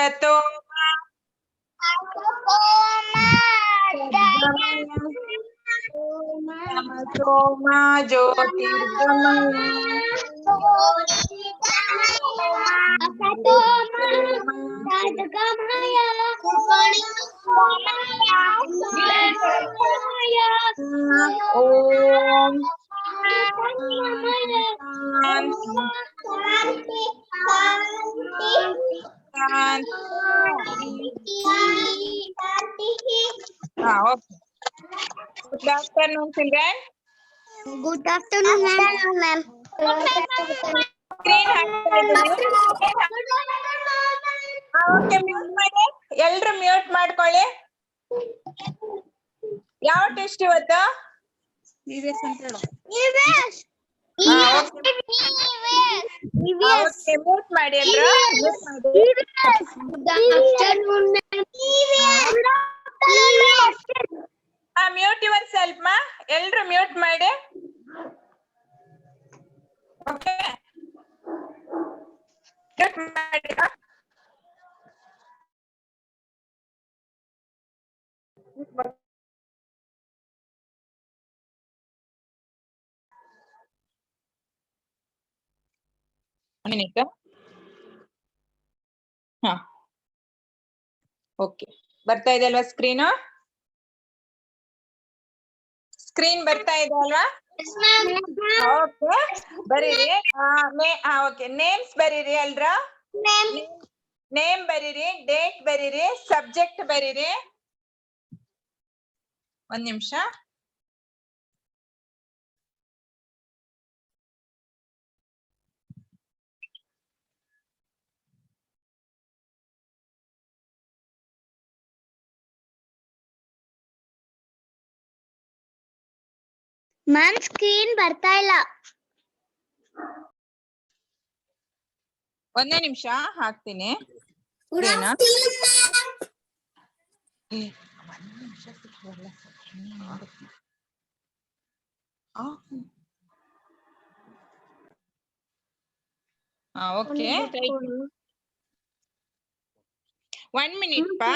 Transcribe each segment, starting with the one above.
ಸತೋ ತಮಸೋಮ ಜ್ಯೋತಿರ್ಗಮಯ ಓಂ Good afternoon, children. Good afternoon, ma'am. Screen ಹಾಕ್ತಾ ಇದ್ದೀನಿ. Okay, mute ಮಾಡಿ. ಎಲ್ರು ಮ್ಯೂಟ್ ಮಾಡ್ಕೊಳ್ಳಿ. ಯಾವ ಟೆಸ್ಟ್ ಇವತ್ತು? EVS ಅಂತ ಹೇಳು. EVS. Okay, mute ಮಾಡಿ ಎಲ್ರು. Mute ಮಾಡಿ. Good afternoon, ma'am. Mute yourself, ma. ಎಲ್ರು ಮ್ಯೂಟ್ ಮಾಡಿ. Okay. Mute ಮಾಡಿ. ಒಂದು ನಿಮಿಷ. ಓಕೆ, ಬರ್ತಾ ಇದೆ ಅಲ್ವಾ ಸ್ಕ್ರೀನ್? ಸ್ಕ್ರೀನ್ ಬರ್ತಾ ಇದೆ ಅಲ್ವಾ? ಓಕೆ, ಬರೀರಿ. ಓಕೆ, ನೇಮ್ಸ್ ಬರೀರಿ ಎಲ್ರ. ನೇಮ್ ಬರೀರಿ, ಡೇಟ್ ಬರೀರಿ, ಸಬ್ಜೆಕ್ಟ್ ಬರೀರಿ. ಒಂದ್ ನಿಮಿಷ. ಮ್ಯಾಮ್ ಸ್ಕ್ರೀನ್ ಬರ್ತಾ ಇಲ್ಲ. ಒಂದೇ ನಿಮಿಷ ಹಾಕ್ತೀನಿ. ಓಕೆ, 1 minute ಪಾ.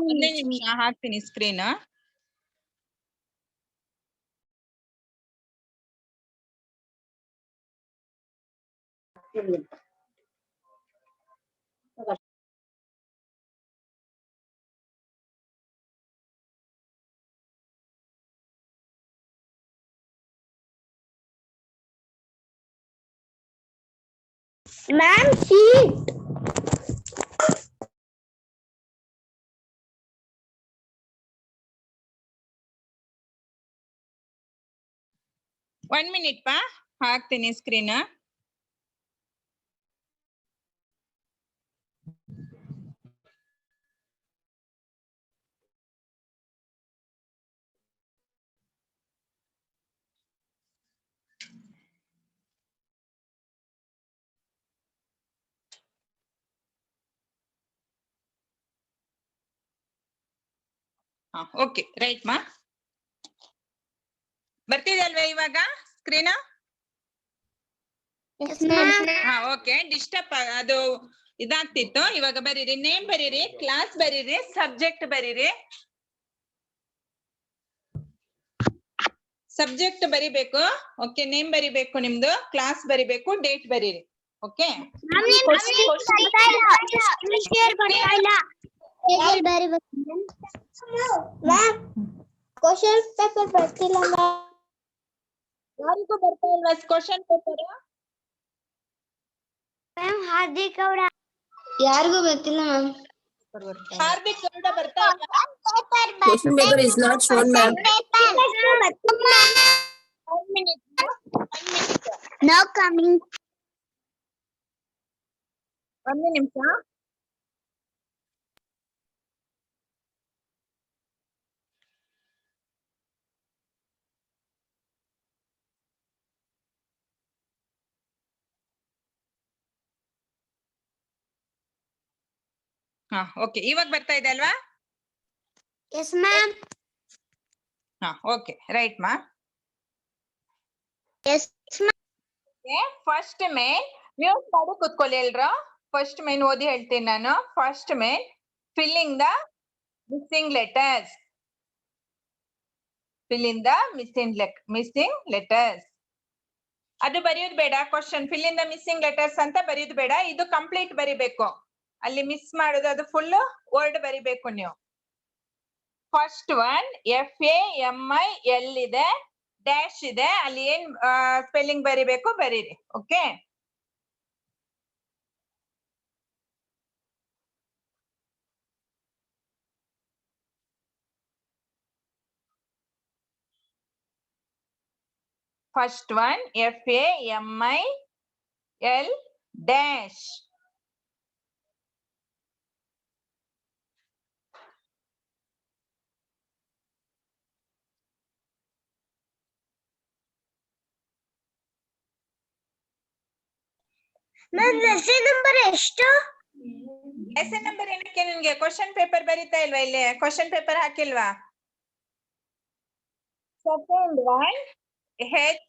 ಒಂದೇ ನಿಮಿಷ ಹಾಕ್ತೀನಿ screen. Ma'am sheet. One minute ಪಾ, ಹಾಕ್ತೀನಿ ಸ್ಕ್ರೀನ್. ಓಕೆ, ರೈಟ್ ಮಾ. ಬರ್ತಿದೆ ಅಲ್ವಾ ಇವಾಗ ಸ್ಕ್ರೀನ್? ಓಕೆ, ಡಿಸ್ಟರ್ಬ್ ಅದು ಇದಾಗ್ತಿತ್ತು. ಇವಾಗ ಬರೀರಿ, ನೇಮ್ ಬರೀರಿ, ಕ್ಲಾಸ್ ಬರೀರಿ, ಸಬ್ಜೆಕ್ಟ್ ಬರೀರಿ. ಸಬ್ಜೆಕ್ಟ್ ಬರಿಬೇಕು. ಓಕೆ, ನೇಮ್ ಬರಿಬೇಕು, ನಿಮ್ದು ಕ್ಲಾಸ್ ಬರಿಬೇಕು, ಡೇಟ್ ಬರೀರಿ. ಓಕೆ, ಕ್ವಶನ್ ಪೇಪರ್ ಬರ್ತಿಲ್ಲ ಮ್ಯಾಮ್. ಯಾರಿಗೂ ಬರ್ತಾ ಇಲ್ವಾ ಕ್ವಶನ್ ಪೇಪರ್? ಮ್ಯಾಮ್ ಹಾರ್ದಿಕ್ ಅವರ ಯಾರಿಗೂ ಬರ್ತಿಲ್ಲ ಮ್ಯಾಮ್. ಹಾರ್ದಿಕ್ ಗೌಡ ಬರ್ತಾ ಇಲ್ಲ. Question paper is not shown, ma'am. 1 minute. No coming. ಒಂದೇ ನಿಮಿಷ. ಓಕೆ, ಇವಾಗ ಬರ್ತಾ ಇದೆ ಅಲ್ವಾ? Yes ma'am. ಓಕೆ, ರೈಟ್ ಮಾ. Yes ma'am. ಫಸ್ಟ್ ಮೇಲ್ ಮ್ಯೂಟ್ ಮಾಡಿ ಕೂತ್ಕೊಳ್ಳಿ ಎಲ್ರು. ಫಸ್ಟ್ ಮೇನ್ ಓದಿ ಹೇಳ್ತೀನಿ ನಾನು. First main filling the missing letters. fill in the missing letters. ಅದು ಬರೆಯೋದು ಬೇಡ. Question fill in the missing letters ಅಂತ ಬರೆಯೋದು ಬೇಡ. ಇದು ಕಂಪ್ಲೀಟ್ ಬರಿಬೇಕು. ಅಲ್ಲಿ ಮಿಸ್ ಮಾಡೋದು ಅದು ಫುಲ್ ವರ್ಡ್ ಬರಿಬೇಕು ನೀವು. ಫಸ್ಟ್ ಒನ್ FAMIL ಇದೆ, ಡ್ಯಾಶ್ ಇದೆ, ಅಲ್ಲಿ ಏನ್ ಸ್ಪೆಲ್ಲಿಂಗ್ ಬರಿಬೇಕು ಬರೀರಿ. Okay, first one FAMIL dash. Lesson number ಎಷ್ಟು? ಲೆಸನ್ ನಂಬರ್ ಏನಕ್ಕೆ ನಿನ್ಗೆ? ಕ್ವಶನ್ ಪೇಪರ್ ಬರೀತಾ ಇಲ್ವಾ? ಇಲ್ಲಿ ಕ್ವಶನ್ ಪೇಪರ್ ಹಾಕಿಲ್ವಾ? Second one HO-SE.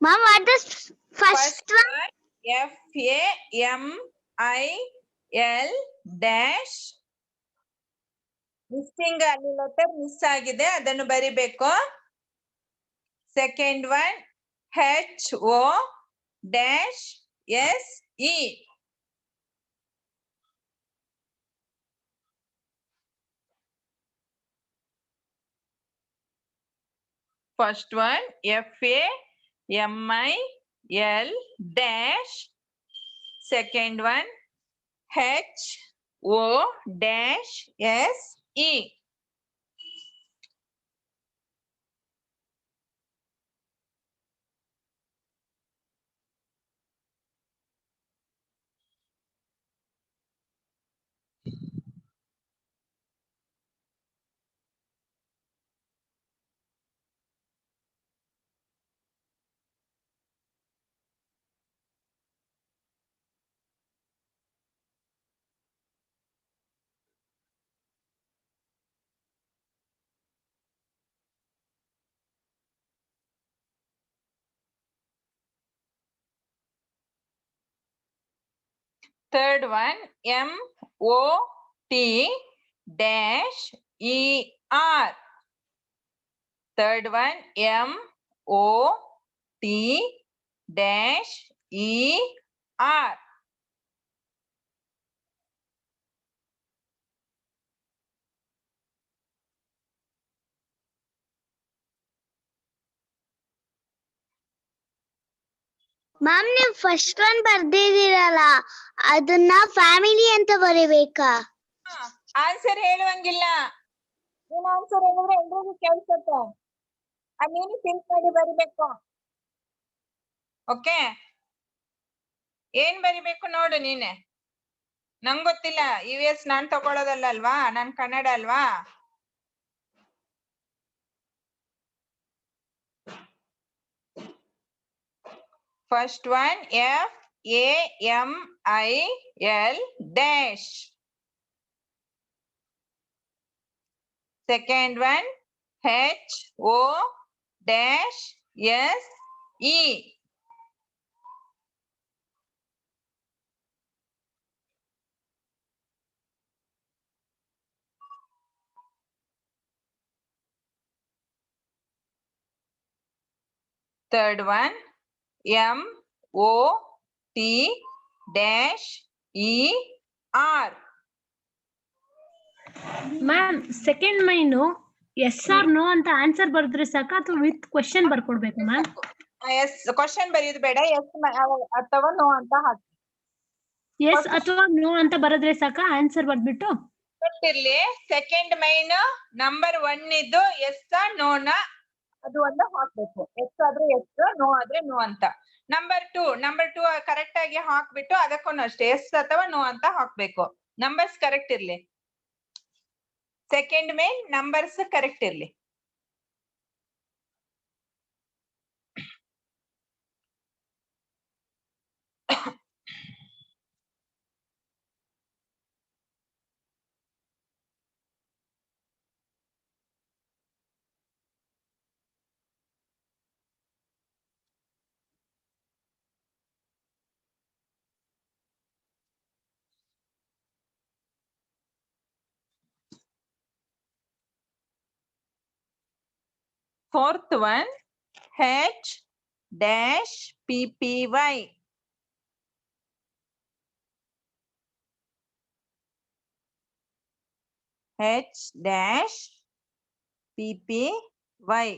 Mom, what is first one? FAMIL dash. Missing ಅಲ್ಲಿ ಲೆಟರ್ ಮಿಸ್ ಆಗಿದೆ, ಅದನ್ನು ಬರಿಬೇಕು. Second one HO-SE. First one FAMIL dash. Second one HO-SE. Third one MOT-ER. Third one MOT-ER. Ma'am, ನೀವು first one ಬರ್ದಿದ್ದೀರಲ್ಲ, ಅದನ್ನ family ಅಂತ ಬರಿಬೇಕಾ? Answer ಹೇಳುವಂಗಿಲ್ಲ. ನೀನ್ answer ಹೇಳಿದ್ರೆ ಎಲ್ರಿಗೂ ಕೇಳಿಸುತ್ತೆ. ಅದ್ ನೀನು ಥಿಂಕ್ ಮಾಡಿ ಬರಿಬೇಕು. ಓಕೆ, ಏನ್ ಬರಿಬೇಕು ನೋಡು ನೀನೆ. ನಂಗ್ ಗೊತ್ತಿಲ್ಲ, EVS ನಾನ್ ತಗೊಳ್ಳೋದಲ್ಲ ಅಲ್ವಾ, ನಾನ್ ಕನ್ನಡ ಅಲ್ವಾ. First one FAMIL dash. Second one HO-SE. Third one MOT-ER. Ma'am, second main yes or no ಅಂತ ಆನ್ಸರ್ ಬರ್ದ್ರೆ ಸಾಕ ಅಥವಾ ವಿತ್ ಕ್ವಶನ್ ಬರ್ಕೊಡ್ಬೇಕು ಮ್ಯಾಮ್? ಎಸ್ ಕ್ವಶನ್ ಬರೆಯೋದು ಬೇಡ, ಎಸ್ ಅಥವಾ ನೋ ಅಂತ ಹಾಕಿ. ಎಸ್ ಅಥವಾ ನೋ ಅಂತ ಬರೆದ್ರೆ ಸಾಕ ಆನ್ಸರ್ ಬರ್ದ್ಬಿಟ್ಟು? ಗೊತ್ತಿರ್ಲಿ. ಸೆಕೆಂಡ್ ಮೈನ್ ನಂಬರ್ 1 ಇದ್ದು ಎಸ್ ನೋನ ಅದು ಒಂದು ಹಾಕ್ಬೇಕು. ಎಸ್ ಆದ್ರೆ ಎಸ್, ನೋ ಆದ್ರೆ ನೋ ಅಂತ. ನಂಬರ್ ಟು ಕರೆಕ್ಟ್ ಆಗಿ ಹಾಕ್ಬಿಟ್ಟು ಅದಕ್ಕೂ ಅಷ್ಟೇ ಎಸ್ ಅಥವಾ ನೋ ಅಂತ ಹಾಕ್ಬೇಕು. ನಂಬರ್ಸ್ ಕರೆಕ್ಟ್ ಇರ್ಲಿ. ಸೆಕೆಂಡ್ ಮೇನ್ ನಂಬರ್ಸ್ ಕರೆಕ್ಟ್ ಇರ್ಲಿ. Fourth one, H dash PPY. H dash PPY.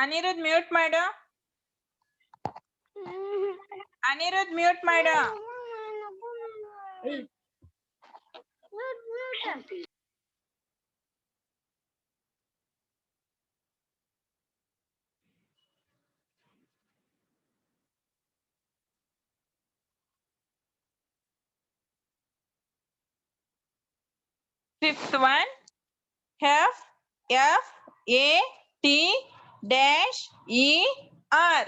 Anirudh mute ಮಾಡು. ಅನಿರುದ್ಧ್ ಮ್ಯೂಟ್ ಮಾಡು. Fifth one, F A T dash E R.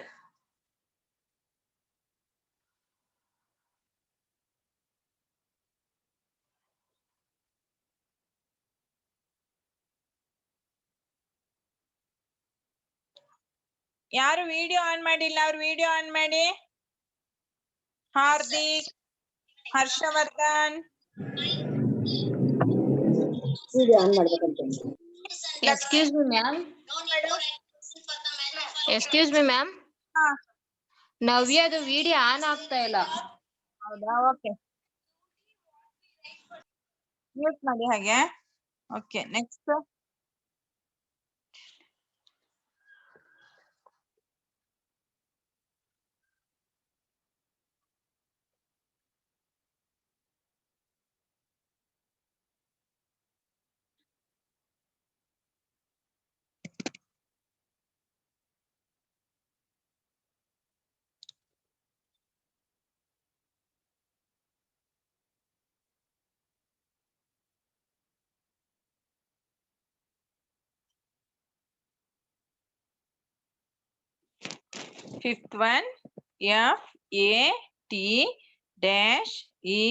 ಯಾರು ವಿಡಿಯೋ ಆನ್ ಮಾಡಿಲ್ಲ ಅವ್ರು ವಿಡಿಯೋ ಆನ್ ಮಾಡಿ. Hardik, Harshvardhan, Excuse me, ma'am. Excuse me, ma'am. ಹಾ ನವ್ಯದು video on ಆಗ್ತಾ ಇಲ್ಲ. ಹೌದಾ, ಓಕೆ ಮ್ಯೂಟ್ ಮಾಡಿ ಹಾಗೆ. Okay next. Fifth one, F A T dash E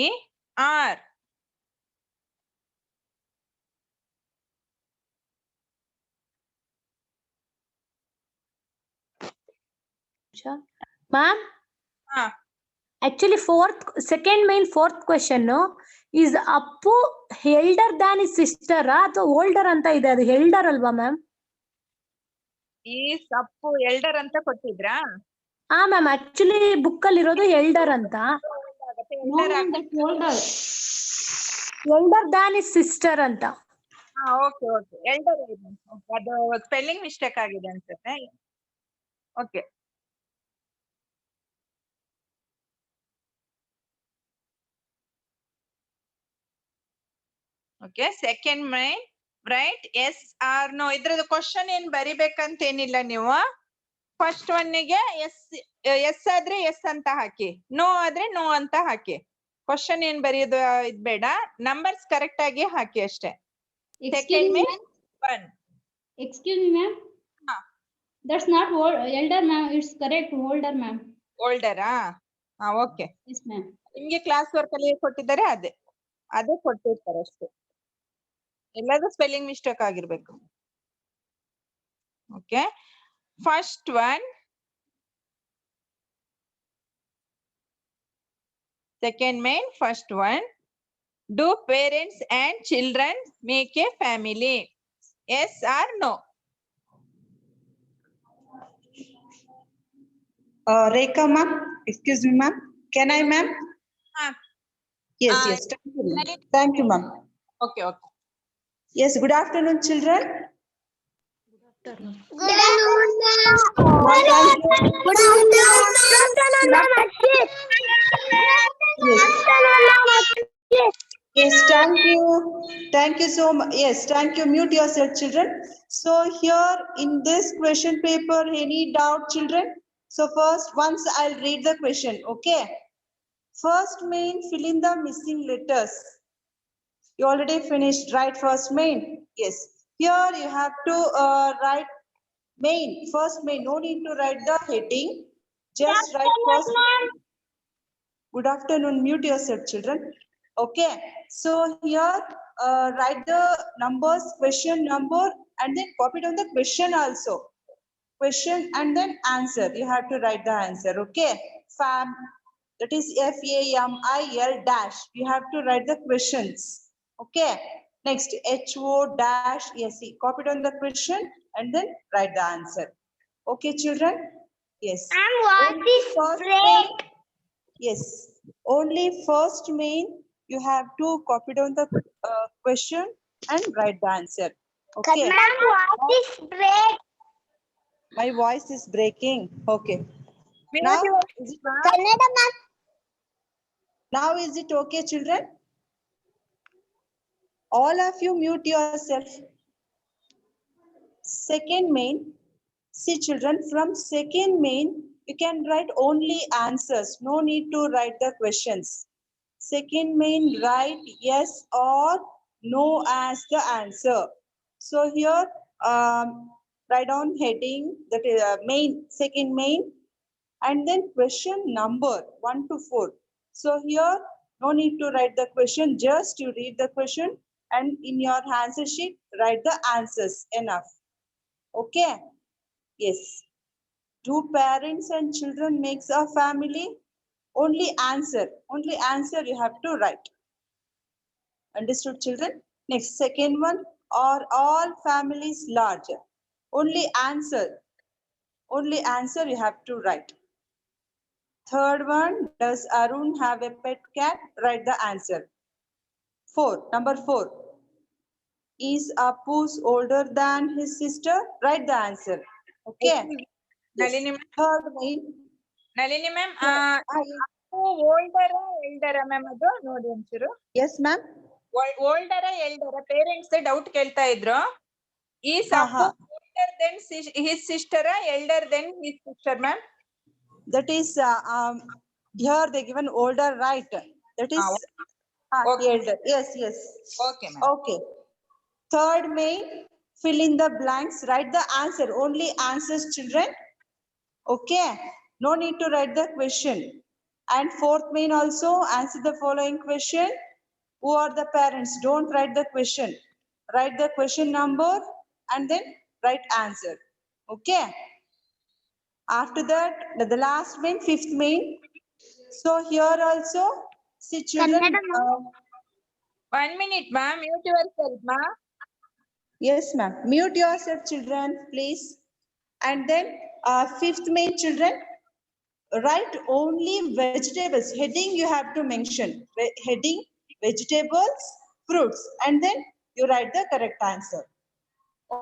R. Ma'am ಹಾ actually second main fourth question is Appu elder than is sister or older ಅಂತ ಇದೆ, ಅದು ಎಲ್ಡರ್ ಅಲ್ವಾ ಮ್ಯಾಮ್? ಈ ಸಪ್ಪು ಎಲ್ಡರ್ ಅಂತ ಕೊಟ್ಟಿದ್ರಾ? ಹಾ ಮ್ಯಾಮ್, ಆಕ್ಚುಲಿ ಬುಕ್ ಅಲ್ಲಿ ಇರೋದು ಎಲ್ಡರ್ ಅಂತ. ಎಲ್ಡರ್ ದ್ಯಾನ್ ಇಸ್ ಸಿಸ್ಟರ್ ಅಂತ. ಹಾ ಓಕೆ ಓಕೆ ಎಲ್ಡರ್. ಅದು ಸ್ಪೆಲ್ಲಿಂಗ್ ಮಿಸ್ಟೇಕ್ ಆಗಿದೆ ಅನ್ಸುತ್ತೆ. Okay okay second main right yes or no. ಇದ್ರದ್ದು ಕ್ವಶನ್ ಏನ್ ಬರಿಬೇಕಂತ ಏನಿಲ್ಲ ನೀವು. ಫಸ್ಟ್ ಒನ್ನಿಗೆ ಎಸ್ ಆದ್ರೆ ಎಸ್ ಅಂತ ಹಾಕಿ, ನೋ ಆದ್ರೆ ನೋ ಅಂತ ಹಾಕಿ. ಕ್ವಶನ್ ಏನ್ ಬರೆಯೋದು ಇದ್ ಬೇಡ, ನಂಬರ್ಸ್ ಕರೆಕ್ಟ್ ಆಗಿ ಹಾಕಿ ಅಷ್ಟೇ. Excuse me, ma'am. One Excuse me, ma'am. ಹಾ. That's not elder, ma'am. It's correct, older, ma'am. ಓಲ್ಡರಾ? ಹಾ ಓಕೆ. Yes, ma'am. ನಿಮ್ಗೆ ಕ್ಲಾಸ್ ವರ್ಕ್ ಅಲ್ಲಿ ಕೊಟ್ಟಿದ್ದಾರೆ ಅದೇ ಕೊಟ್ಟಿರ್ತಾರೆ ಅಷ್ಟೇ. ಎಲ್ಲಾದ್ರೂ ಸ್ಪೆಲ್ಲಿಂಗ್ ಮಿಸ್ಟೇಕ್ ಆಗಿರ್ಬೇಕು. Okay first one, second main, first one, do parents and children make a family? Yes or no? Rekha ma'am, excuse me ma'am, can I ma'am? Yes, yes, thank you ma'am. Thank you ma'am. Okay. Yes, good afternoon children. Good afternoon, ma'am. Yes, thank you so much. Yes, thank you. Mute yourself children. So here in this question paper, any doubt children? So first, once I'll read the question, okay? First main, fill in the missing letters. You already finished, right? First main, yes. Here you have to write main, first main. No need to write the heading. Just write first. Good afternoon. Mute yourself, children. Okay. So here, write the numbers, question number, and then copy down the question also. Question and then answer. You have to write the answer. Okay. Fam. That is FAMIL dash. You have to write the questions. Okay. Next, HO dash SE. Copy down the question and then write the answer. Okay, children? Yes. And what Only is first break? main- Yes. Only first main you have to copy down the question and write the answer. Okay. Ma'am, what is break? My voice is breaking. Okay. Mute Now, your- is it, Kannada, ma'am. now is it okay, children? All of you mute yourself. Second main. See, children, from second main, you can write only answers. No need to write the questions. Second main, write yes or no as the answer. So here, write down heading, that is main, second main, and then question number 1 to 4. So here, no need to write the question, just you read the question and in your answer sheet, write the answers, enough. Okay? Yes. Do parents and children makes a family? Only answer you have to write. Understood, children? Next, second one, are all families large? Only answer you have to write. Third one, does Arun have a pet cat? Write the answer. Number 4. Is Appu's older than his sister? Write the answer. Okay. Yes. Nalini ma'am, Third main. Nalini ma'am, Yes, older elder ma'am ಅದು ನೋಡಿ ಒಂಚೂರು ma'am. ಓಲ್ಡರ ಎಲ್ಡರ parents doubt ಕೇಳ್ತಾ ಇದ್ರು ಈ ಹಾ, ಹಾ. Older than his sister elder than his sister ma'am That is, here they given older, right? That is Okay. elder. Yes. Okay ma'am Okay. Third main, fill in the blanks, write the answer. Only answers, children. Okay. No need to write the question. And fourth main also, answer the following question. Who are the parents? Don't write the question. Write the question number and then write answer. Okay. After that, the last main, fifth main. So here also, see, children. Kannada, 1 minute ma'am, mute yourself ma'am. Yes, ma'am. Mute yourself, children, please. And then fifth main, children, write only vegetables. Heading you have to mention. Heading, vegetables, fruits. And then you write the correct answer.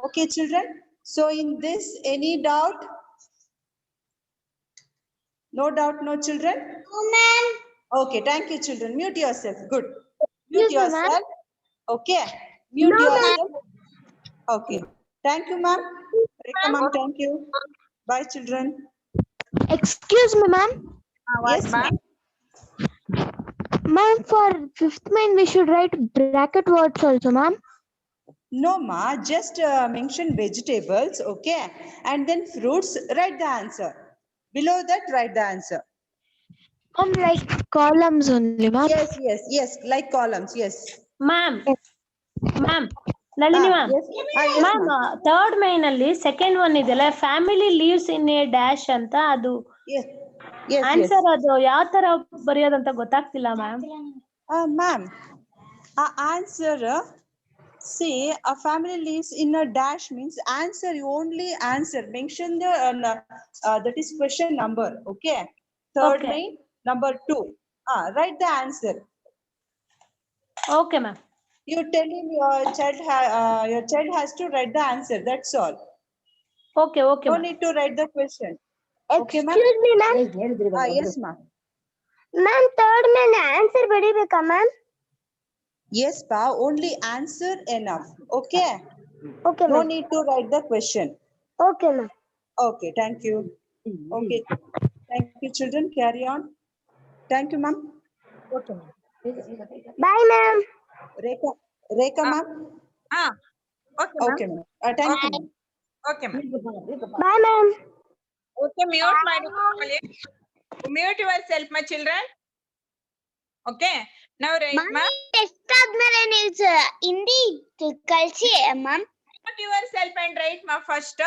Okay, children. So in this, any doubt? No doubt, no, children? No, ma'am. Okay, thank you, children. Mute yourself. Good. Mute Yes, ma'am. yourself. Okay. Mute No, ma'am. yourself. Okay. Thank you, ma'am. Rekha, ma'am, thank you. Bye, children. Excuse me, ma'am. Yes, ma'am. Ma'am, for fifth main, we should write bracket words also, ma'am. No, ma. Just mention vegetables. Okay. And then fruits. Write the answer. Below that, write the answer. Ma'am, like columns only, ma'am. Yes. Like columns. Yes. Ma'am Nalini ma'am Yes. Yes, ma'am ma'am. Third main ಅಲ್ಲಿ second one ಇದೆಯಲ್ಲ family lives in a dash ಅಂತ ಅದು Yes. Answer ಅದು ಯಾವ ತರ ಬರೆಯೋದಂತ ಗೊತ್ತಾಗ್ತಿಲ್ಲ ma'am. Ma'am, answer, say a family lives in a dash means answer, you only answer. Mention the, that is question number, okay? Third Okay. main, number 2. Write the answer. Okay ma'am. You tell him your child has to write the answer, that's all. Okay No need to write the question. Okay, ma'am? Excuse me, ma'am. Yes, ma'am. Ma'am, third main answer ಬರೀಬೇಕಾ ma'am? Yes, pa, only answer enough, okay? Okay, No ma'am. need to write the question. Okay, ma'am. Okay, thank you. Okay, thank you, children. Carry on. Thank you, ma'am. Okay ma'am. Bye, ma'am. Rekha, ma'am. Okay ma'am. Okay, ma'am. Thank you, ma'am. Okay ma'am. Bye, ma'am. Okay, mute yourself, my children. Okay. Now write ma. Test ಆದ್ಮೇಲೆ ನೀವು ಹಿಂದಿ ಕಳ್ಸಿ ma'am. Put yourself and write ma first.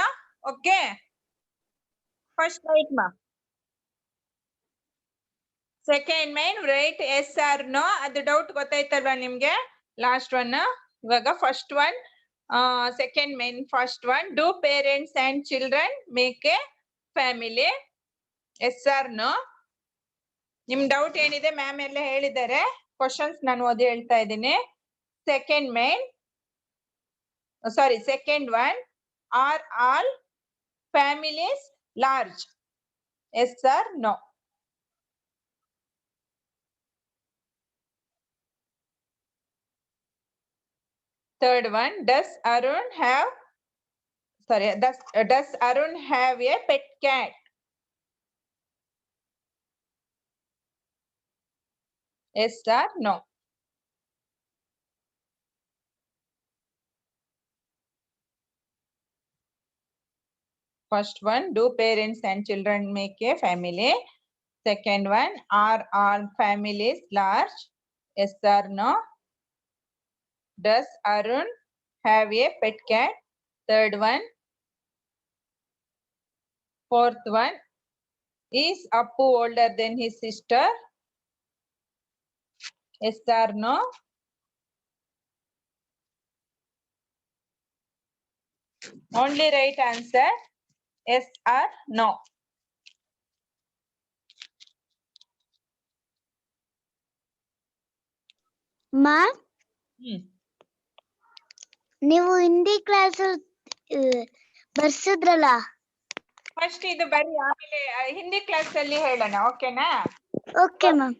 Okay. First write ma. Second main write yes or no. ಅದು doubt ಗೊತ್ತಾಯ್ತಲ್ವಾ ನಿಮ್ಗೆ? Last one. ಇವಾಗ first one. Second main first one. Do parents and children make a family? Yes or no? ನಿಮ್ doubt ಏನಿದೆ ma'am ಎಲ್ಲ ಹೇಳಿದ್ದಾರೆ. Questions ನಾನು ಓದಿ ಹೇಳ್ತಾ ಇದ್ದೀನಿ. Second main. Sorry, second one. Are all families large? Yes or no? Third one, does Arun have a pet cat? Yes or no? First one, do parents and children make a family? Second one, are all families large? Yes or no? Does Arun have a pet cat? Third one. Fourth one, is Appu older than his sister? Yes or no? Only right answer, yes or no. Ma'am ನೀವು Hindi class ಬರ್ಸಿದ್ರಲ್ಲ. First ಇದು ಬರೀ ಆಮೇಲೆ Hindi class ಅಲ್ಲಿ ಹೇಳೋಣ. ಓಕೆನಾ? Okay ma'am.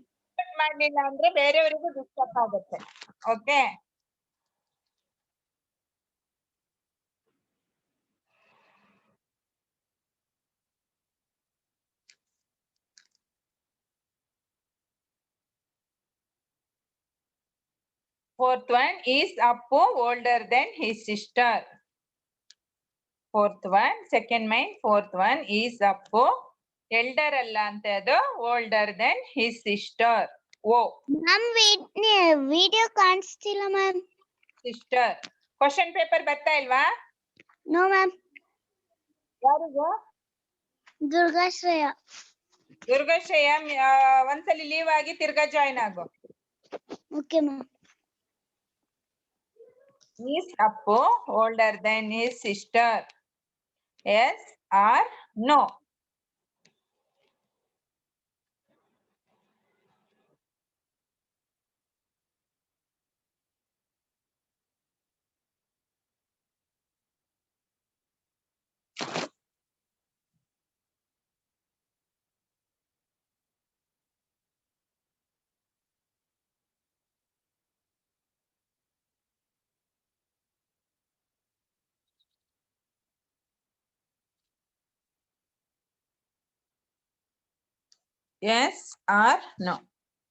ಮಾಡಲಿಲ್ಲ ಅಂದ್ರೆ ಬೇರೆಯವರಿಗೂ ಡಿಸ್ಟರ್ಬ್ ಆಗುತ್ತೆ. Okay. Fourth one, is Appu older than his sister? Fourth one, second main, fourth one, is Appu elder ಅಲ್ಲ ಅಂತ ಅದು older than his sister. Oh ma'am video ಕಾಣಿಸ್ತಿಲ್ಲ ಮ್ಯಾಮ್. sister. ಕ್ವಶನ್ ಪೇಪರ್ ಬರ್ತಾ ಇಲ್ವಾ? No ma'am. ಯಾರಿಗೂ? ದುರ್ಗಾಶ್ರಯ. ದುರ್ಗಾಶ್ರಯ ಒಂದ್ಸಲಿ leave ಆಗಿ ತಿರ್ಗಾ ಜಾಯ್ನ್ ಆಗು. Okay ma'am. Is Appu older than his sister? Yes or no? Yes or no?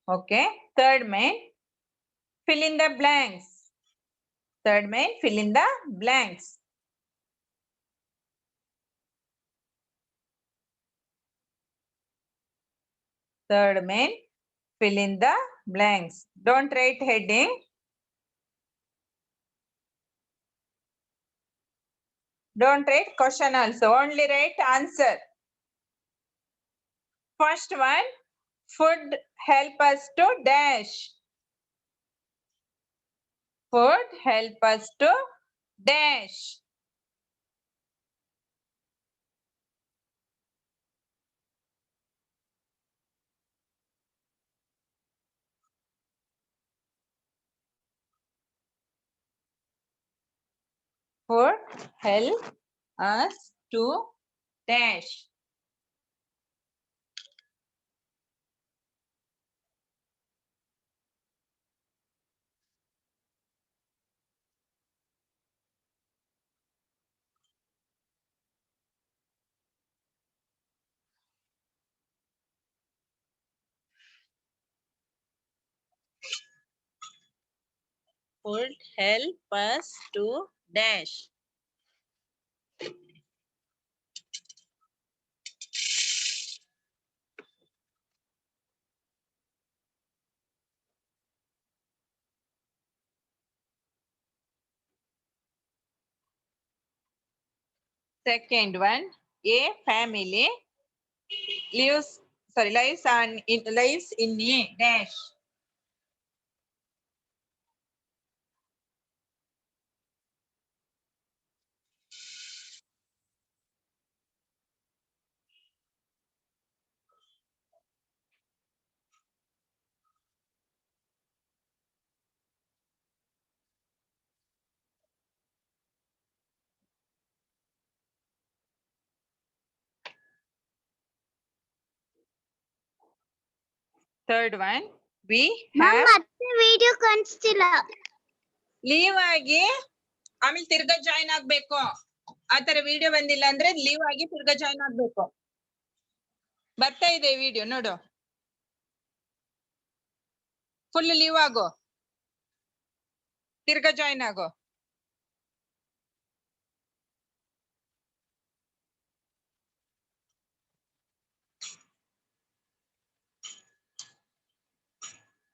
Okay. Third main, fill in the blanks. Third main, fill in the blanks. Third main, fill in the blanks. Don't write heading. Don't write question also. Only write answer. First one, food help us to dash. Food help us to dash. Food help us to dash. Would help us to dash. Second one, a family lives in a dash. Third one, we ma'am have ಮತ್ತೆ video ಕಾಣಿಸ್ತಿಲ್ಲ. Leave ಆಗಿ ಆಮೇಲೆ ತಿರ್ಗಾ join ಆಗ್ಬೇಕು. ಆ ತರ video ಬಂದಿಲ್ಲ ಅಂದ್ರೆ ಲೀವ್ ಆಗಿ ತಿರ್ಗಾ ಜಾಯಿನ್ ಆಗ್ಬೇಕು. ಬರ್ತಾ ಇದೆ ವಿಡಿಯೋ ನೋಡು. ಫುಲ್ ಲೀವ್ ಆಗೋ, ತಿರ್ಗಾ ಜಾಯಿನ್ ಆಗೋ.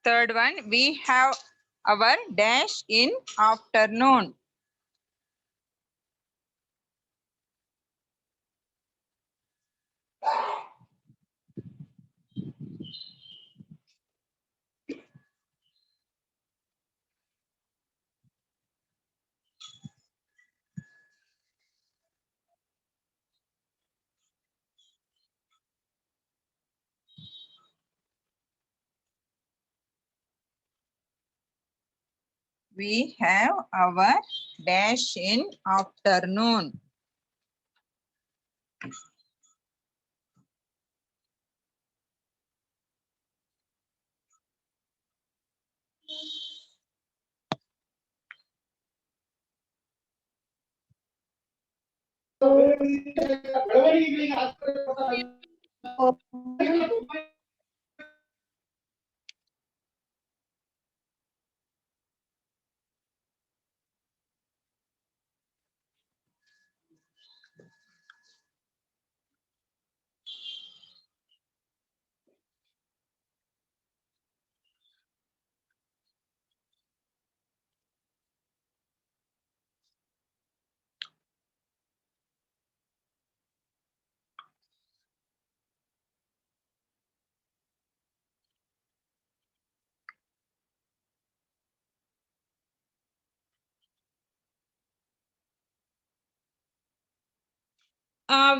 Third one, we have our dash in afternoon. We have our dash in afternoon.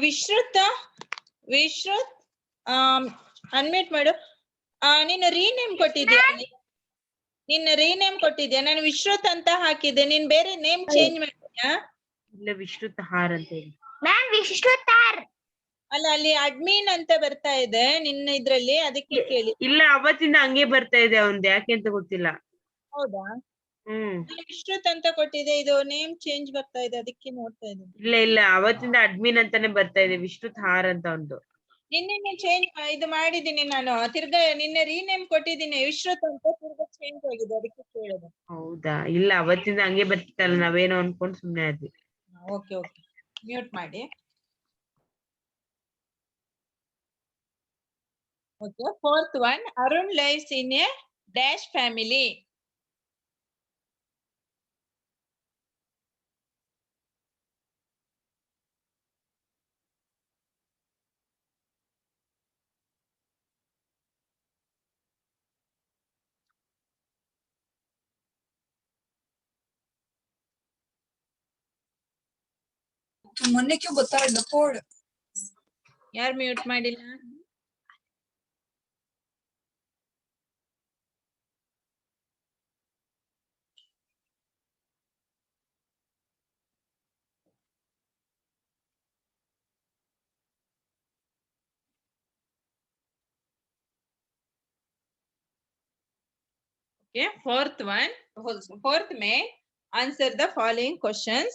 Vishrut unmute ಮಾಡು. ನೀನು ರೀನೇಮ್ ಕೊಟ್ಟಿದ್ಯಾ? ನಿನ್ನ ರೀನೇಮ್ ಕೊಟ್ಟಿದ್ಯಾ? ನಾನು ವಿಶ್ರುತ್ ಅಂತ ಹಾಕಿದ್ದೆ, ನೀನ್ ಬೇರೆ ನೇಮ್ ಚೇಂಜ್ ಮಾಡಿದ್ಯಾ? ಇಲ್ಲ ವಿಶ್ರುತ್ ಹಾರ್ ಅಂತ ಹೇಳಿ. ಮ್ಯಾಮ್ ವಿಶ್ವತಾರ್. ಅಲ್ಲ, ಅಲ್ಲಿ ಅಡ್ಮಿನ್ ಅಂತ ಬರ್ತಾ ಇದೆ ನಿನ್ನ ಇದ್ರಲ್ಲಿ, ಅದಕ್ಕೆ ಕೇಳಿ. ಇಲ್ಲ ಅವತ್ತಿಂದ ಹಂಗೆ ಬರ್ತಾ ಇದೆ ಅವಂದ್, ಯಾಕೆ ಅಂತ ಗೊತ್ತಿಲ್ಲ. ಹೌದಾ? ಹ್ಮ್ ವಿಶ್ರುತ್ ಅಂತ ಕೊಟ್ಟಿದೆ, ಇದು ನೇಮ್ ಚೇಂಜ್ ಬರ್ತಾ ಇದೆ, ಅದಕ್ಕೆ ನೋಡ್ತಾ ಇದ್ದೀನಿ. ಇಲ್ಲ ಅವತ್ತಿಂದ ಅಡ್ಮಿನ್ ಅಂತಾನೆ ಬರ್ತಾ ಇದೆ, ವಿಶ್ರುತ್ ಹಾರ್ ಅಂತ ಒಂದು. ನಿನ್ನೆ ಚೇಂಜ್ ಇದು ಮಾಡಿದ್ದೀನಿ ನಾನು, ತಿರ್ಗಾ ನಿನ್ನೆ ರೀನೇಮ್ ಕೊಟ್ಟಿದ್ದೀನಿ ವಿಶ್ರುತ್ ಅಂತ, ತಿರ್ಗಾ ಚೇಂಜ್ ಆಗಿದೆ, ಅದಕ್ಕೆ ಕೇಳಿದೆ. ಹೌದಾ? ಇಲ್ಲ ಅವತ್ತಿಂದ ಹಂಗೆ ಬರ್ತಿತ್ತಲ್ಲ, ನಾವೇನೋ ಅನ್ಕೊಂಡ್ ಸುಮ್ನೆ ಆದ್ವಿ. ಓಕೆ ಓಕೆ, ಮ್ಯೂಟ್ ಮಾಡಿ. Okay, fourth one, Arun lives in a dash family. ಮೊನ್ನೆ ಕ್ಯೂ ಗೊತ್ತಾಗಲ್ಲ ಕೋಡ್. ಯಾರು ಮ್ಯೂಟ್ ಮಾಡಿಲ್ಲ? Okay, fourth may answer the following questions.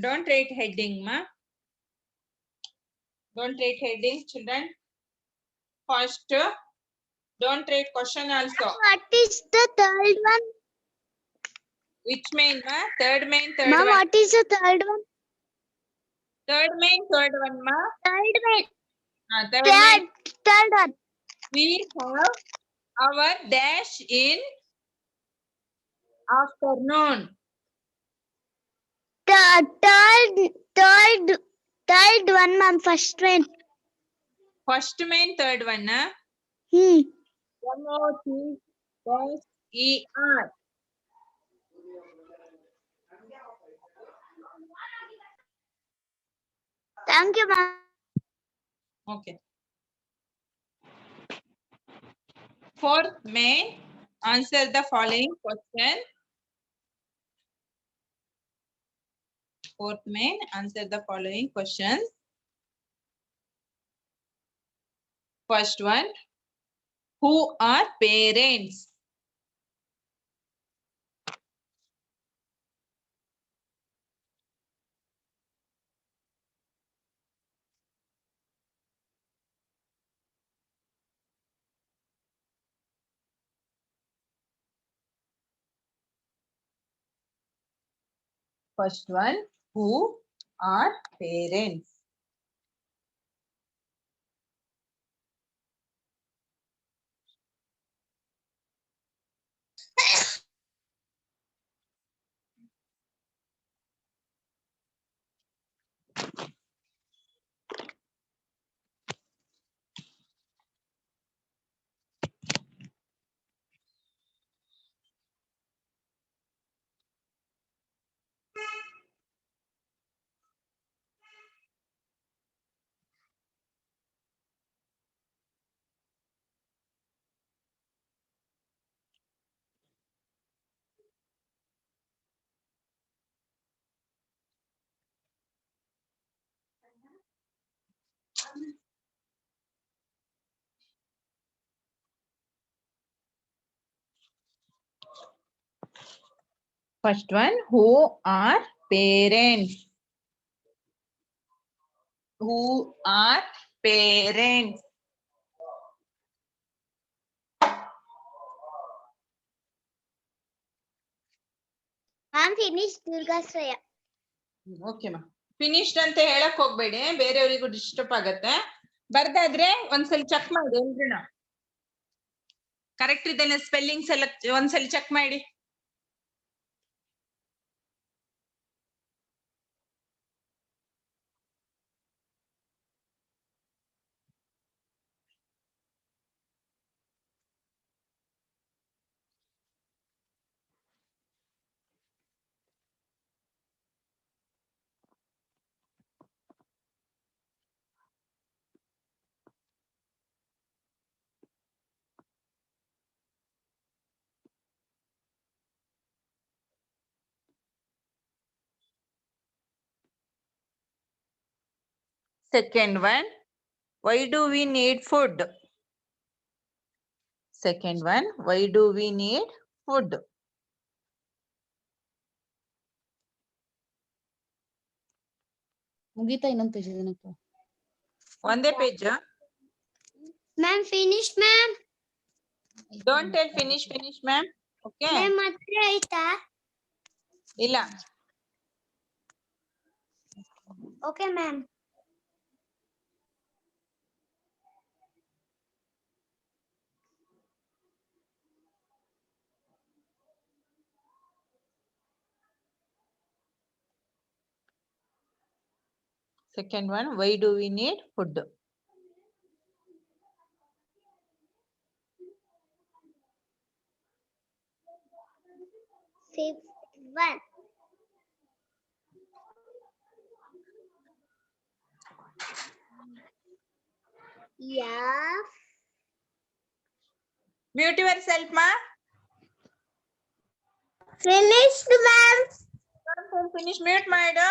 Don't write heading, ma. Don't write heading, children. First, don't write question also. What is the third one? Which main, ma? Third main, third Ma'am, one. what is the third one? Third main, third one, ma. Third one. Third main. Third one. We have our dash in Afternoon. Third one, ma'am. First one. First main, third one. MOTHER. Thank you, ma'am. Okay. Fourth main, answer the following question. Fourth main, answer the following questions. First one, who are parents? First one, who are parents? First one, who are parents? Who are parents? Ma'am, finished Durgasraya. Okay ಮಾ finished ಅಂತ ಹೇಳಕ್ ಹೋಗ್ಬೇಡಿ, ಬೇರೆಯವರಿಗೂ disturb ಆಗತ್ತೆ. ಬರ್ದಾದ್ರೆ ಒಂದ್ಸಲಿ check ಮಾಡಿ ಎಲ್ರಿನ correct ಇದೇನೆ spellings ಎಲ್ಲ ಒಂದ್ಸಲಿ ಚೆಕ್ ಮಾಡಿ. Second one, why do we need food? Second one, why do we need food? ಮುಗೀತಾ ಇನ್ನೊಂದು ಪೇಜ್ ಇದಕ್ಕೆ. ಒಂದೇ page. Ma'am, finished, ma'am. Don't tell finish ma'am. Okay. Ma'am, ಮತ್ತೆ ಆಯ್ತಾ? ಇಲ್ಲ. Okay, ma'am. Second one, why do we need food? Fifth one. Yeah. Mute yourself, ma. Finished, ma'am. Finish mute ಮಾಡು.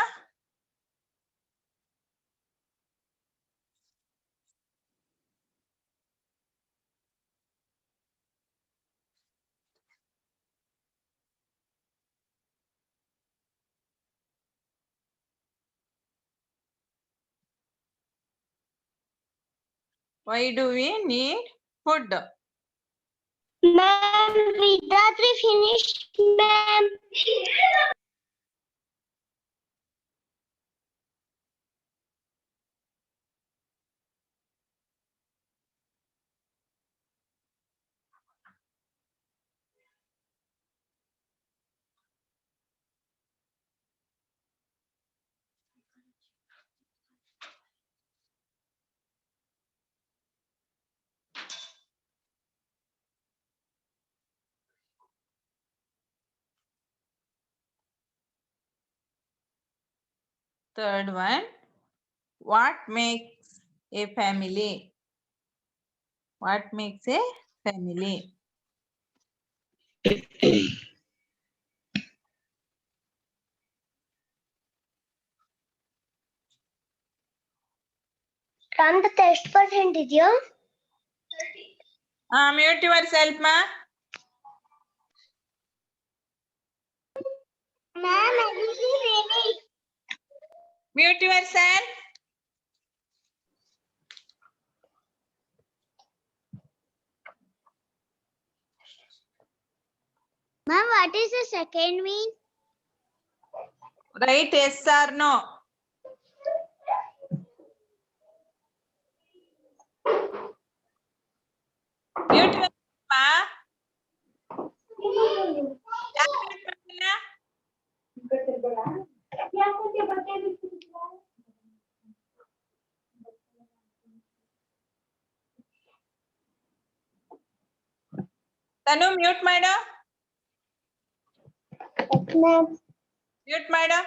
Why do we need food? Ma'am, Vidratri finished, ma'am. Third one, what makes a family? What makes a family? Strength ಎಷ್ಟು percent ಇದೆಯಾ? Mute yourself, ma. Ma'am, everything ready. Mute yourself. Ma'am, what is the second mean? Write yes or no. Mute yourself, ma. ಯಾಕ್ mute ಮಾಡ್ತಿಲ್ಲ? ತನು mute ಮಾಡು. Ma'am. Mute ಮಾಡು.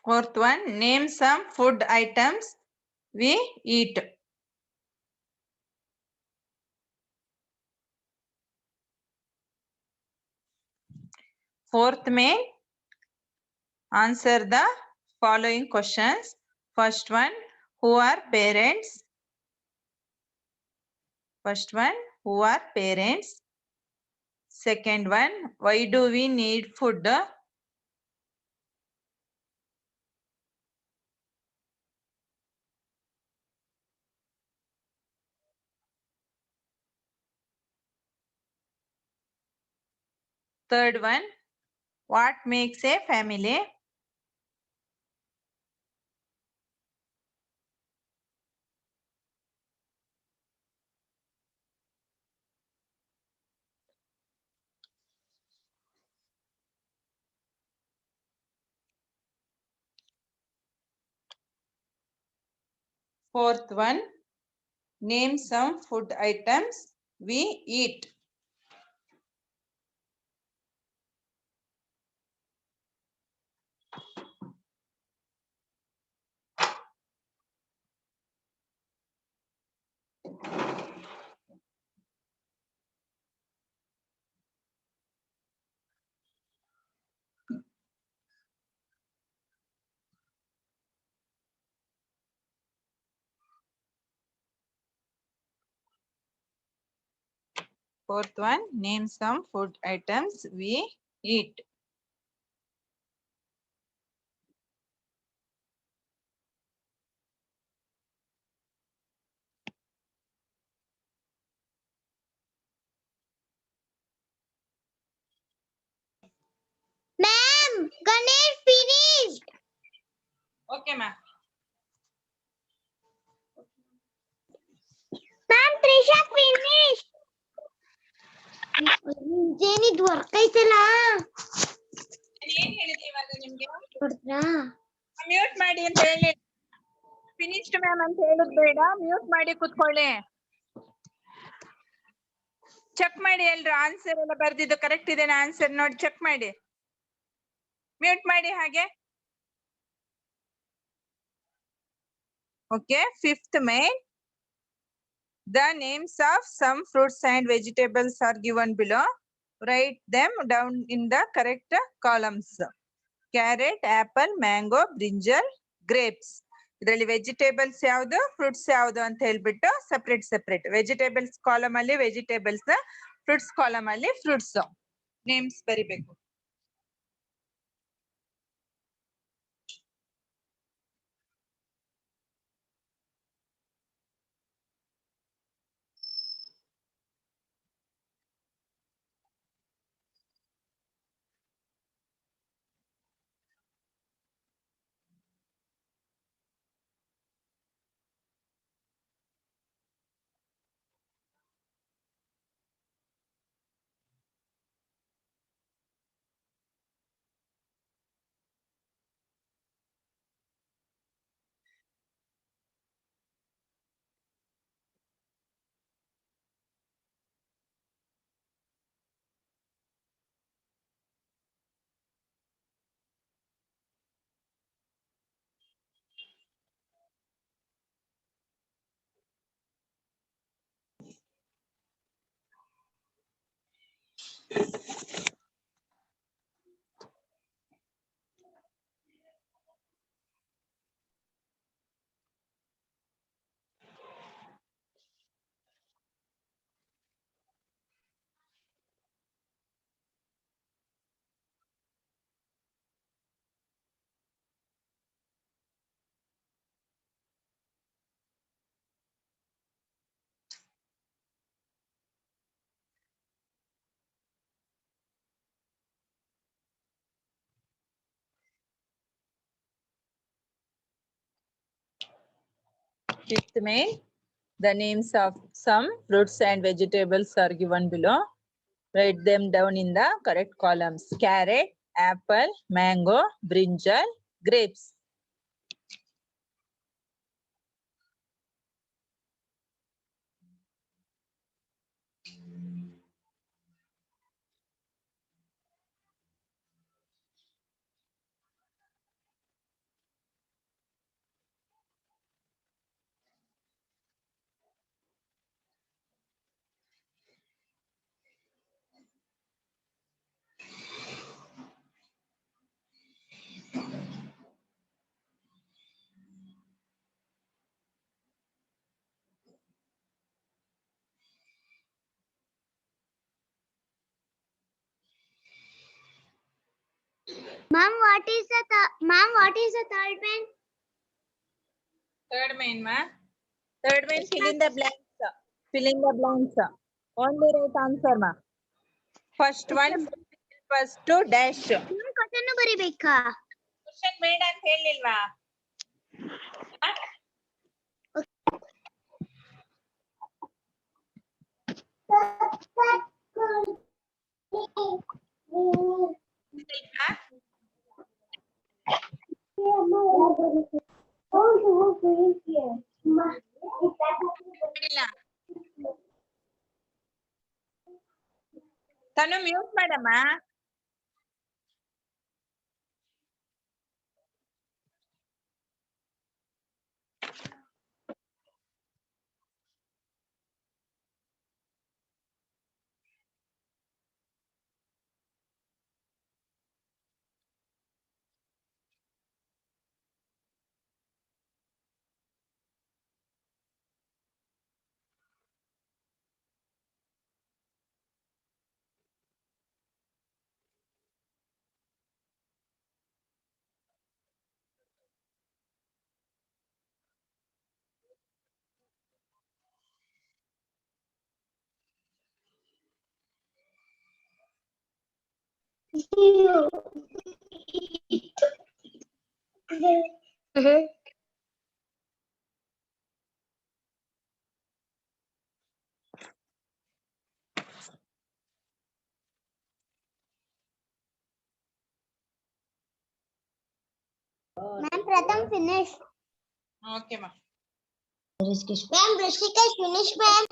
Fourth one, name some food items we eat. Fourth main, answer the following questions. First one, who are parents? First one, who are parents? Second one, why do we need food? Third one, what makes a family? Fourth one, name some food items we eat. Fourth one, name some food items we eat. Ma'am, Ganesh finished. Okay, ma'am. Ma'am, Trisha finished. ಏನಿದ್ work ಐತಲ್ಲ ಏನ್ ಹೇಳಿದೆ ಇವಾಗ ನಿಮ್ಗೆ? ನೋಡಿದ್ರಾ? Mute ಮಾಡಿ ಅಂತ ಹೇಳಿ. ಫಿನಿಶ್ಡ್ ಮ್ಯಾಮ್ ಅಂತ ಹೇಳುದ್ ಬೇಡ, ಮ್ಯೂಟ್ ಮಾಡಿ ಕುತ್ಕೊಳ್ಳಿ. ಚೆಕ್ ಮಾಡಿ ಎಲ್ರು ಆನ್ಸರ್ ಎಲ್ಲ ಬರ್ದಿದ್ದು ಕರೆಕ್ಟ್ ಇದೆನಾ ಆನ್ಸರ್ ನೋಡಿ ಚೆಕ್ ಮಾಡಿ. ಮ್ಯೂಟ್ ಮಾಡಿ ಹಾಗೆ. Okay, fifth main. The names of some fruits and vegetables are given below. Write them down in the correct columns. Carrot, apple, mango, brinjal, grapes. ಇದರಲ್ಲಿ vegetables ಯಾವ್ದು fruits ಯಾವ್ದು ಅಂತ ಹೇಳ್ಬಿಟ್ಟು ಸೆಪರೇಟ್ ವೆಜಿಟೇಬಲ್ಸ್ ಕಾಲಮ್ ಅಲ್ಲಿ vegetables, fruits column ಅಲ್ಲಿ fruits names ಬರಿಬೇಕು. Fifth main, the names of some fruits and vegetables are given below. Write them down in the correct columns. Carrot, apple, mango, brinjal, grapes. Ma'am, what is the third main? Third main, ma. Third main, fill in the blanks. Fill in the blanks. Only right answer, ma. First one, first to dash. Ma'am, question ಬರಿಬೇಕಾ? Question ಬೇಡ ಅಂತ ಹೇಳಿಲ್ವಾ? ತನು mute ಮಾಡಮ್ಮ. Ma'am, Pratham finish. Okay, ma. Ma'am, Rishikesh finish, ma'am.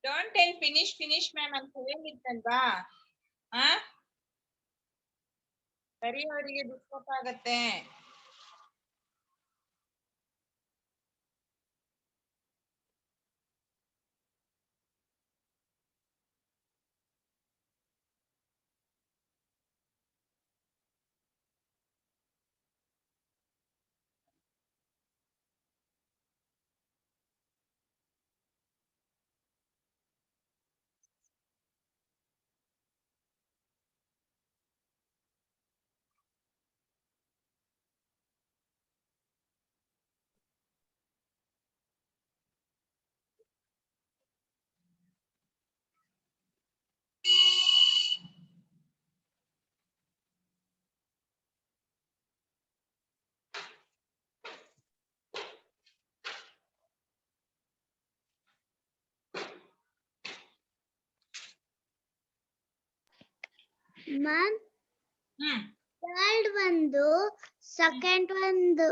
Don't tell finish, ma'am ಅಂತ ಹೇಳಿದ್ದಲ್ವಾ? ಬರೆಯೋರಿಗೆ disturb ಆಗತ್ತೆ. Ma'am ಹ್ಮ್ third ಒಂದು second ಒಂದು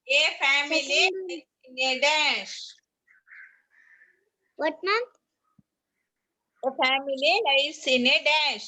A family Second. lives in a dash. what ma'am A family lives in a dash.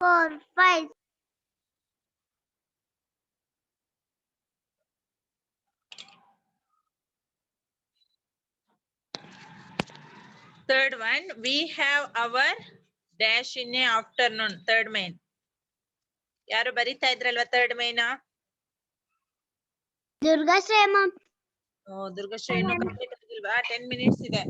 four five Third one, we have our dash in a afternoon. Third main. ಯಾರು ಬರಿತಾ ಇದ್ರಲ್ವಾ third main? ದುರ್ಗಾಶ್ರಯ ma'am ಓ ದುರ್ಗಶ್ರೀ ಇನ್ನು complete ಆಗಿಲ್ವಾ? 10 minutes ಇದೆ.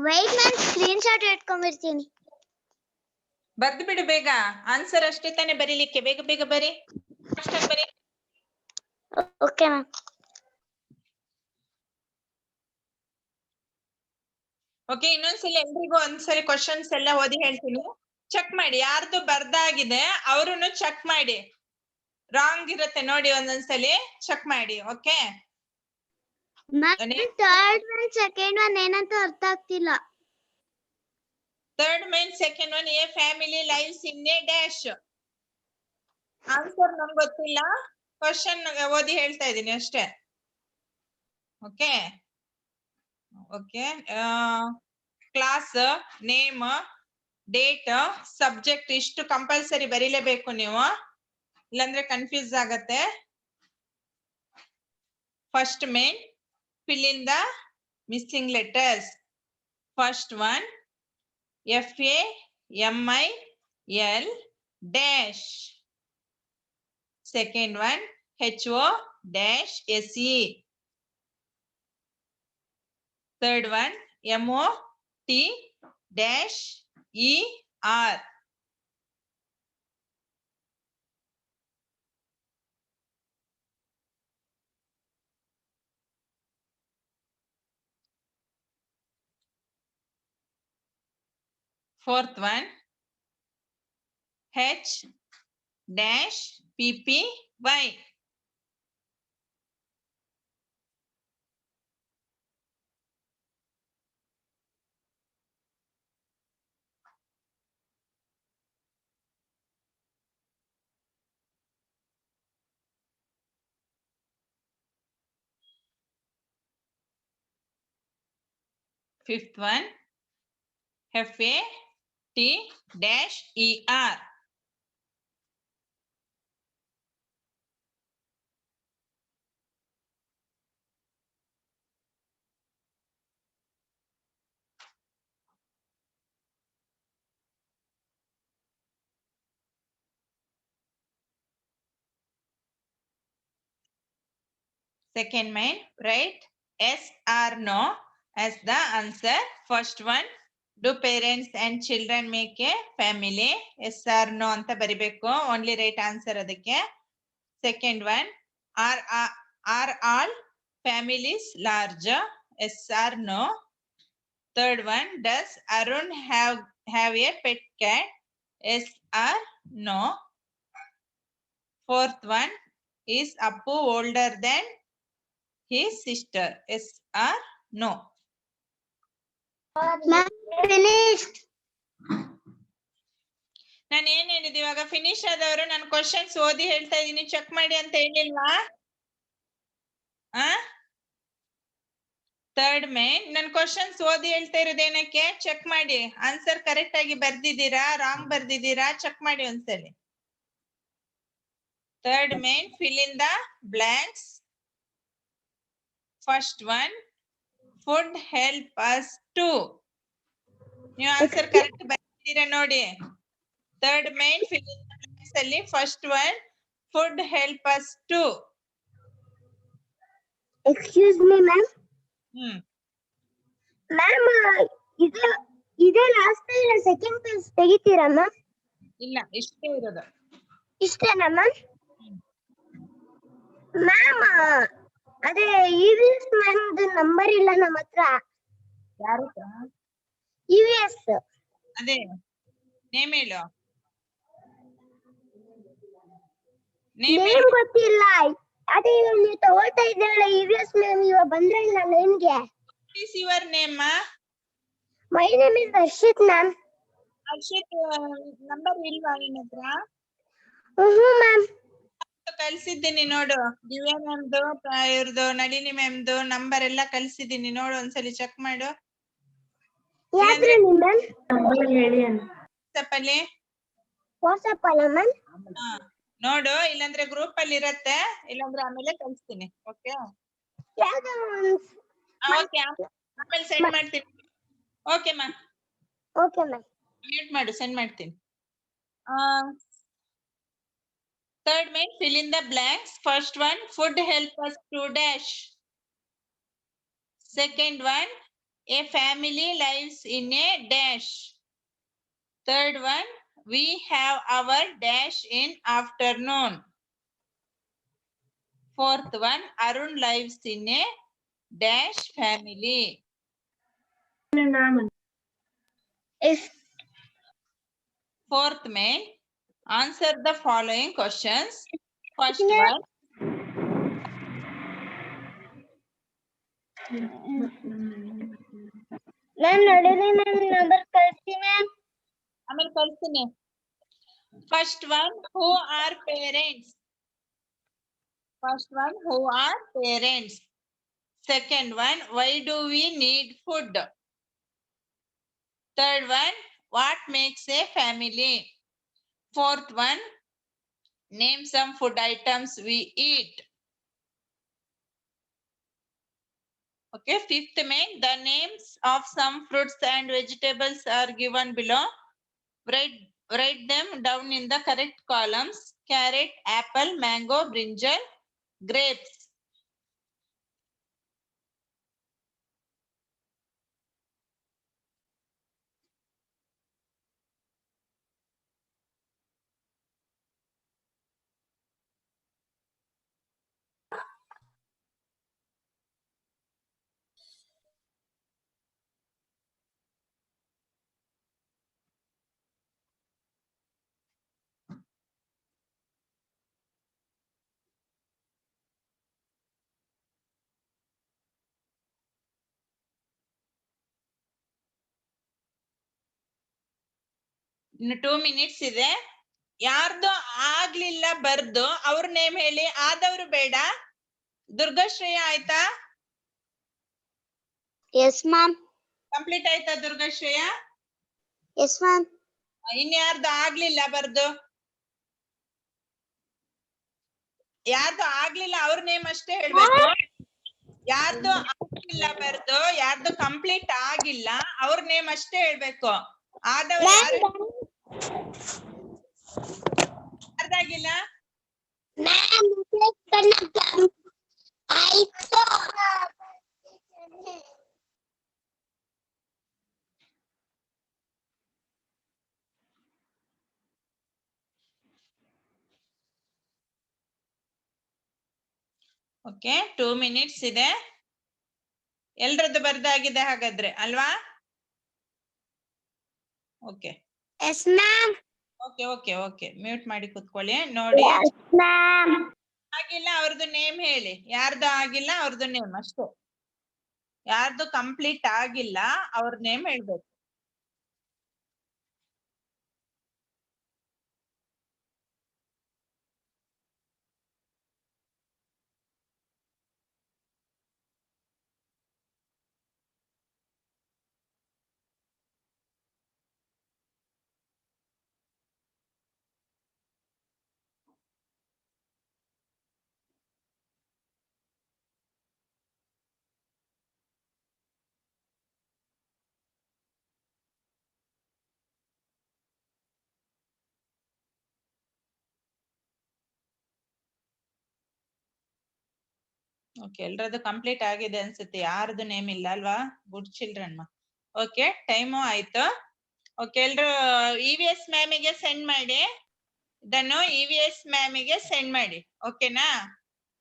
White ma'am screen shot ಇಟ್ಕೊಂಡ್ಬಿಡ್ತೀನಿ ಬರ್ದು ಬಿಡು ಬೇಗ. Answer ಅಷ್ಟೇ ತಾನೇ ಬರೀಲಿಕ್ಕೆ. ಬೇಗ ಬೇಗ ಬರಿ. ಅಷ್ಟಾಗಿ ಬರಿ. ಓಕೆ ಮ್ಯಾಮ್ ಓಕೆ, ಇನ್ನೊಂದ್ಸಲಿ ಎಲ್ರಿಗೂ ಒಂದ್ಸರಿ ಕ್ವಶನ್ಸ್ ಎಲ್ಲ ಓದಿ ಹೇಳ್ತೀನಿ. ಚೆಕ್ ಮಾಡಿ, ಯಾರ್ದು ಬರ್ದಾಗಿದೆ ಅವ್ರುನು ಚೆಕ್ ಮಾಡಿ. ರಾಂಗ್ ಇರುತ್ತೆ ನೋಡಿ, ಒಂದೊಂದ್ಸಲಿ ಚೆಕ್ ಮಾಡಿ. Okay, ma'am third one second one ಏನಂತ ಅರ್ಥ ಆಗ್ತಿಲ್ಲ third main second one, A family lives in a dash. Answer ನಂಗೆ ಗೊತ್ತಿಲ್ಲ, ಕ್ವಶನ್ ಓದಿ ಹೇಳ್ತಾ ಇದ್ದೀನಿ ಅಷ್ಟೇ. Okay okay, class name, date, subject ಇಷ್ಟು ಕಂಪಲ್ಸರಿ ಬರೀಲೇಬೇಕು ನೀವು, ಇಲ್ಲಾಂದ್ರೆ ಕನ್ಫ್ಯೂಸ್ ಆಗತ್ತೆ. First main, fill in the missing letters. First one, FAMIL dash. Second one, HO dash SE. Third one, MOT dash ER. Fourth one, H dash PPY. Fifth one, FAT dash ER. Second main, write yes or no as the answer. First one, do parents and children make a family? Yes or no anta ಬರಿಬೇಕು. Only right answer ಅದಕ್ಕೆ. Second one, are all families large? Yes or no? Third one, does Arun have a pet cat? Yes or no? Fourth one, is Appu older than his sister? Yes or no? Ma'am, finished. ನಾನು ಏನ್ ಹೇಳಿದೆ ಇವಾಗ finish ಆದವರು ನಾನು questions ಓದಿ ಹೇಳ್ತಾ ಇದೀನಿ check ಮಾಡಿ ಅಂತ ಹೇಳಿಲ್ವಾ? ಥರ್ಡ್ ಮೇನ್ ನಾನು ಕ್ವಶನ್ಸ್ ಓದಿ ಹೇಳ್ತಾ ಇರೋದೇನಕ್ಕೆ ಚೆಕ್ ಮಾಡಿ ಆನ್ಸರ್ ಕರೆಕ್ಟ್ ಆಗಿ ಬರ್ದಿದ್ದೀರಾ ರಾಂಗ್ ಬರ್ದಿದ್ದೀರಾ ಚೆಕ್ ಮಾಡಿ ಒಂದ್ಸಲಿ. Third main fill in the blanks. First one, food help us to. ನೀವು ಆನ್ಸರ್ ಕರೆಕ್ಟ್ ಬರ್ದಿದ್ದೀರಾ ನೋಡಿ. Third main fill in the blanks ಅಲ್ಲಿ first one food help us to. Excuse me, ma'am. Ma'am, ಇದೇ last ಇಲ್ಲ second page ತೆಗಿತೀರಾ ma'am? ಇಲ್ಲ ಇಷ್ಟೇ ಇರೋದು. ಇಷ್ಟೇನಾ ma'am? Ma'am ಅದೇ EVS ಮ್ಯಾಮ್ ನಂಬರ್ ಇಲ್ಲ ನಮ್ಮ ಹತ್ರ. ಯಾರು? EVS ಅದೇ ನೇಮ್ ಹೇಳು. ನೇಮ್ ಗೊತ್ತಿಲ್ಲ. ಅದೇ ನೀವು ತಗೊಳ್ತಾ ಇದ್ದೀರಲ್ಲ EVS ಮ್ಯಾಮ್ ಇವಾಗ ಬಂದ್ರೆ ಇಲ್ಲ ಲೈನ್ಗೆ. What is your name? My name is Harshit ma'am. Harshit number ಇಲ್ವಾ ನಿನ್ನ ಹತ್ರ? ಮ್ಯಾಮ್ ಕಳ್ಸಿದ್ದೀನಿ ನೋಡು. ದಿವ್ಯಾ ಮ್ಯಾಮ್ದು ಇವ್ರದ್ದು ನಳಿನಿ ಮ್ಯಾಮ್ದು ನಂಬರ್ ಎಲ್ಲ ಕಳ್ಸಿದ್ದೀನಿ ನೋಡು ಒಂದ್ಸಲಿ ಚೆಕ್ ಮಾಡು. ಯಾವ್ದ್ರಲ್ಲಿ ಮ್ಯಾಮ್? ನಂಬರ್ ಹೇಳಿ ಅಂತ. ವಾಟ್ಸಪ್ಪಲ್ಲಿ ವಾಟ್ಸ್ಆಪ್ ಅಲ್ಲ ಮ್ಯಾಮ್? ನೋಡು, ಇಲ್ಲಾಂದ್ರೆ ಗ್ರೂಪ್ ಅಲ್ಲಿ ಇರತ್ತೆ, ಇಲ್ಲಾಂದ್ರೆ ಆಮೇಲೆ ಕಳ್ಸ್ತೀನಿ. ಓಕೆ ಓಕೆ ಆಮೇಲೆ ಸೆಂಡ್ ಮಾಡ್ತೀನಿ. ಓಕೆ ಮಾ ಓಕೆ ಮ್ಯಾಮ್. ಮ್ಯೂಟ್ ಮಾಡು, ಸೆಂಡ್ ಮಾಡ್ತೀನಿ. Third main, fill in the blanks. First one, food help us to dash. Second one, a family lives in a dash. Third one, we have our dash in afternoon. Fourth one, Arun lives in a dash family. Fourth main, answer the following questions. First one, ma'am Nalini ma'am number ಕಳಿಸಿ ma'am. ಆಮೇಲೆ ಕಳ್ಸ್ತೀನಿ. First one, who are parents? First one, who are parents? Second one, why do we need food? Third one, what makes a family? Fourth one, name some food items we eat. Okay, fifth main, the names of some fruits and vegetables are given below. Write them down in the correct columns. Carrot, apple, mango, brinjal, grapes. ಇನ್ನು 2 minutes ಇದೆ. ಯಾರ್ದು ಆಗ್ಲಿಲ್ಲ ಬರ್ದು ಅವ್ರ name ಹೇಳಿ. ಆದವ್ರು ಬೇಡ. ದುರ್ಗಾಶ್ರೇಯ ಆಯ್ತಾ? Yes, ma'am. ಕಂಪ್ಲೀಟ್ ಆಯ್ತಾ ದುರ್ಗಾಶ್ರೇಯ? Yes, ma'am. ಇನ್ಯಾರ್ದು ಆಗ್ಲಿಲ್ಲ ಬರ್ದು? ಯಾರ್ದು ಆಗ್ಲಿಲ್ಲ ಅವ್ರ ನೇಮ್ ಅಷ್ಟೇ ಹೇಳ್ಬೇಕು. ಯಾರ್ದು ಆಗಿಲ್ಲ ಬರ್ದು, ಯಾರ್ದು ಕಂಪ್ಲೀಟ್ ಆಗಿಲ್ಲ ಅವ್ರ ನೇಮ್ ಅಷ್ಟೇ ಹೇಳ್ಬೇಕು. ಆದವ್ರು ಯಾರ್ದಾಗಿಲ್ಲ? Ma'am, ಓಕೆ, 2 minutes ಇದೆ. ಎಲ್ರದ್ದು ಬರ್ದಾಗಿದೆ ಹಾಗಾದ್ರೆ ಅಲ್ವಾ? Okay Yes, ma'am. Okay okay okay mute ಮಾಡಿ ಕುತ್ಕೊಳ್ಳಿ. ನೋಡಿ, Yes, ma'am. ಆಗಿಲ್ಲ ಅವ್ರದ್ದು ನೇಮ್ ಹೇಳಿ. ಯಾರ್ದು ಆಗಿಲ್ಲ ಅವ್ರದ್ದು ನೇಮ್ ಅಷ್ಟೇ. ಯಾರ್ದು ಕಂಪ್ಲೀಟ್ ಆಗಿಲ್ಲ ಅವ್ರ ನೇಮ್ ಹೇಳ್ಬೇಕು. ಓಕೆ, ಎಲ್ರದ್ದು ಕಂಪ್ಲೀಟ್ ಆಗಿದೆ ಅನ್ಸುತ್ತೆ. ಯಾರದು ನೇಮ್ ಇಲ್ಲ ಅಲ್ವಾ? Good children. ಓಕೆ, ಟೈಮು ಆಯ್ತು. ಓಕೆ, ಎಲ್ರು EVS ಮ್ಯಾಮಿಗೆ ಸೆಂಡ್ ಮಾಡಿ. ಇದನ್ನು EVS ಮ್ಯಾಮಿಗೆ ಸೆಂಡ್ ಮಾಡಿ. ಓಕೆನಾ?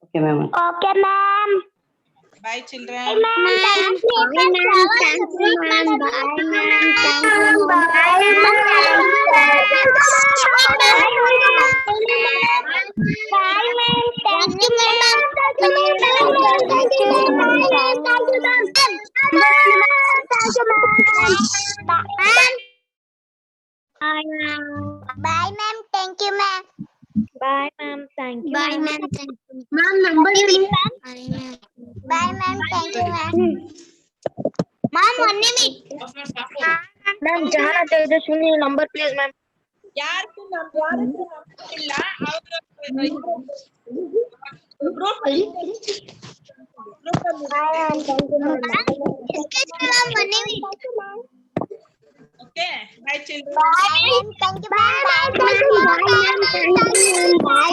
Okay, ma'am. Bye children. Thank you, ma'am. Thank you, ma'am. Bye, ma'am. Thank you, ma'am. Bye, ma'am. Bye, ma'am. Thank you, ma'am. Bye, ma'am. Thank you. Bye, ma'am. Thank you. Ma'am, number Bye, ma'am. Thank you, ma'am. Ma'am, 1 minute. Ma'am, Jana Tejaswini number, please, ma'am. ಯಾರ್ದು number ಇಲ್ಲ ಅವರು group okay. Bye children. Bye, ma'am. Thank you, ma'am. Bye, ma'am. Bye, ma'am. Thank you, ma'am. Bye.